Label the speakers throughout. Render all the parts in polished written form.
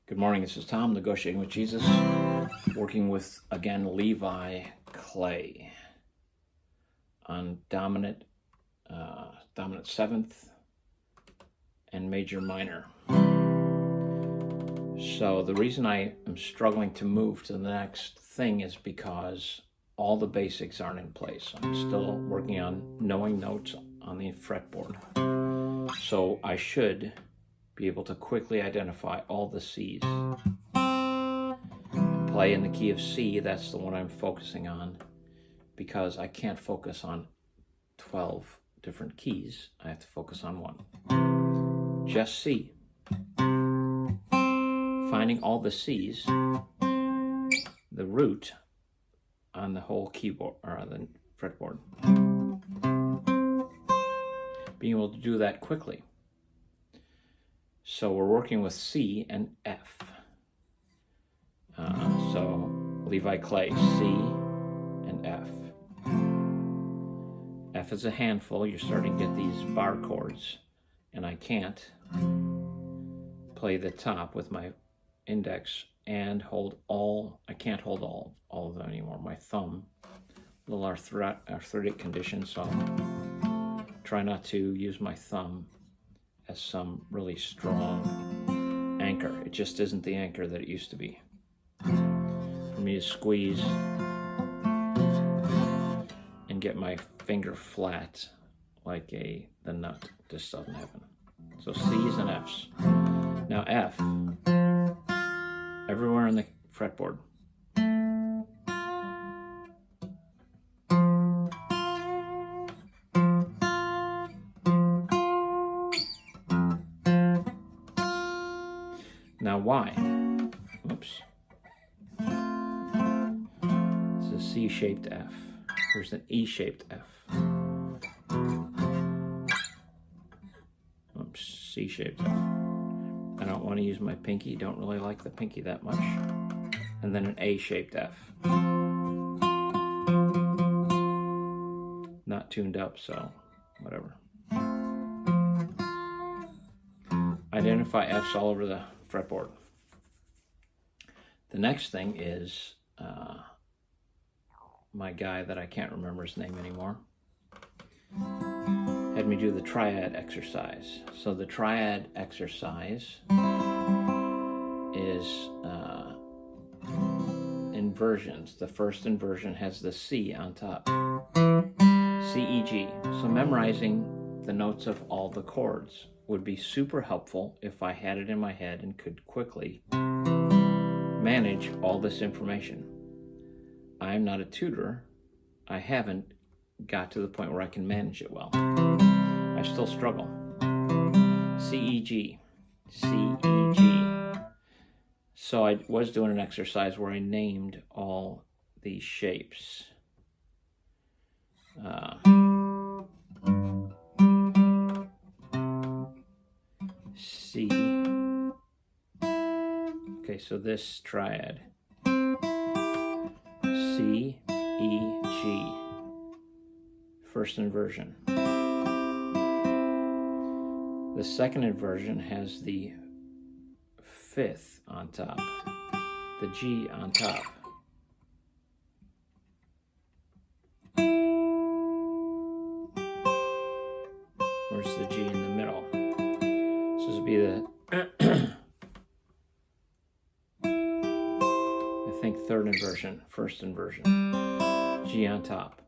Speaker 1: Good morning, this is Tom, Negotiating with Jesus, working with, again, Levi Clay on dominant 7th and major minor. So the reason I am struggling to move to the next thing is because all the basics aren't in place. I'm still working on knowing notes on the fretboard. So I should be able to quickly identify all the C's. Play in the key of C, that's the one I'm focusing on, because I can't focus on 12 different keys. I have to focus on one. Just C. Finding all the C's, the root on the whole keyboard, or the fretboard. Being able to do that quickly. So we're working with C and F. So Levi Clay, C and F. F is a handful. You're starting to get these bar chords, and I can't play the top with my index and hold all. I can't hold all of them anymore. My thumb, a little arthritic condition, so I'll try not to use my thumb as some really strong anchor. It just isn't the anchor that it used to be. For me to squeeze and get my finger flat like the nut just doesn't happen. So C's and F's. Now F, everywhere on the fretboard. Now why? Oops. It's a C-shaped F. Here's an E-shaped F. Oops, C-shaped F. I don't want to use my pinky. Don't really like the pinky that much. And then an A-shaped F. Not tuned up, so whatever. Identify F's all over the fretboard. The next thing is my guy that I can't remember his name anymore had me do the triad exercise. So the triad exercise is inversions. The first inversion has the C on top. C, E, G. So memorizing the notes of all the chords would be super helpful if I had it in my head and could quickly manage all this information. I'm not a tutor. I haven't got to the point where I can manage it well. I still struggle. C, E, G. C, E, G. So I was doing an exercise where I named all these shapes. C. Okay, so this triad. C, E, G. First inversion. The second inversion has the 5th on top, the G on top. Where's the G in the middle? So this would be the I think third inversion, first inversion. G on top,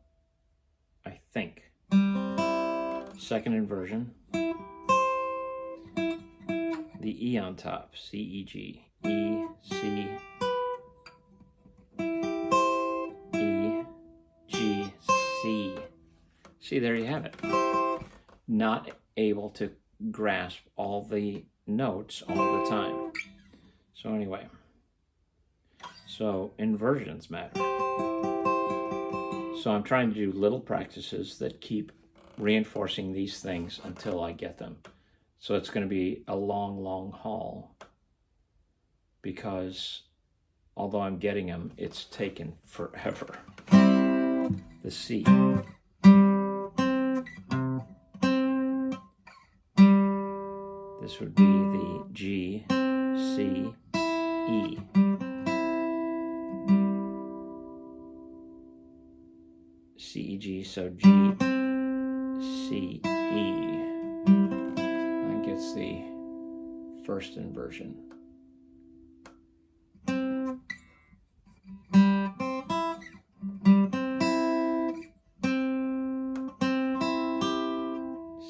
Speaker 1: I think. Second inversion. The E on top, C, E, G. E, C, E, G, C. See, there you have it. Not able to grasp all the notes all the time. So anyway, so inversions matter. So I'm trying to do little practices that keep reinforcing these things until I get them. So it's going to be a long, long haul because although I'm getting them, it's taken forever. The C. This would be the G, C, E. C, E, G, so G, C, E. That gets the first inversion.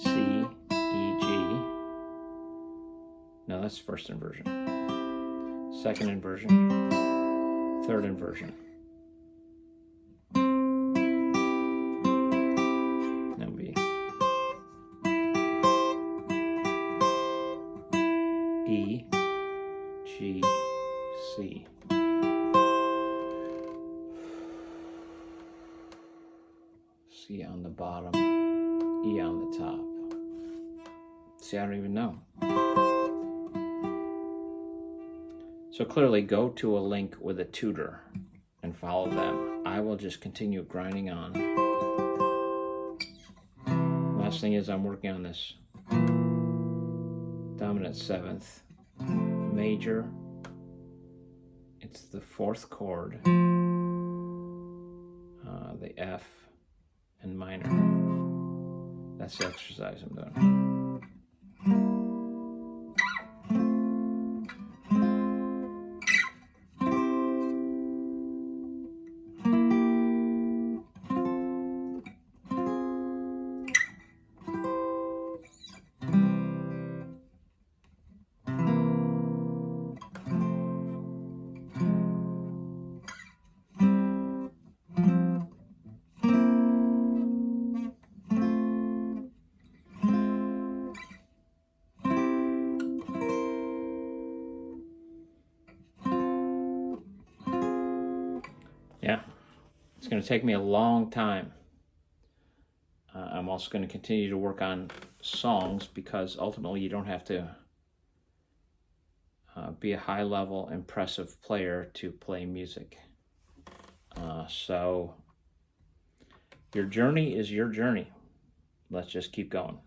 Speaker 1: C, E, G. No, that's first inversion. Second inversion. Third inversion. That'll be E, G, C. C on the bottom, E on the top. See, I don't even know. So clearly go to a link with a tutor and follow them. I will just continue grinding on. Last thing is I'm working on this dominant seventh, major. It's the fourth chord, the F, and minor. That's the exercise I'm doing. Yeah, it's going to take me a long time. I'm also going to continue to work on songs because ultimately you don't have to be a high-level, impressive player to play music. So your journey is your journey. Let's just keep going.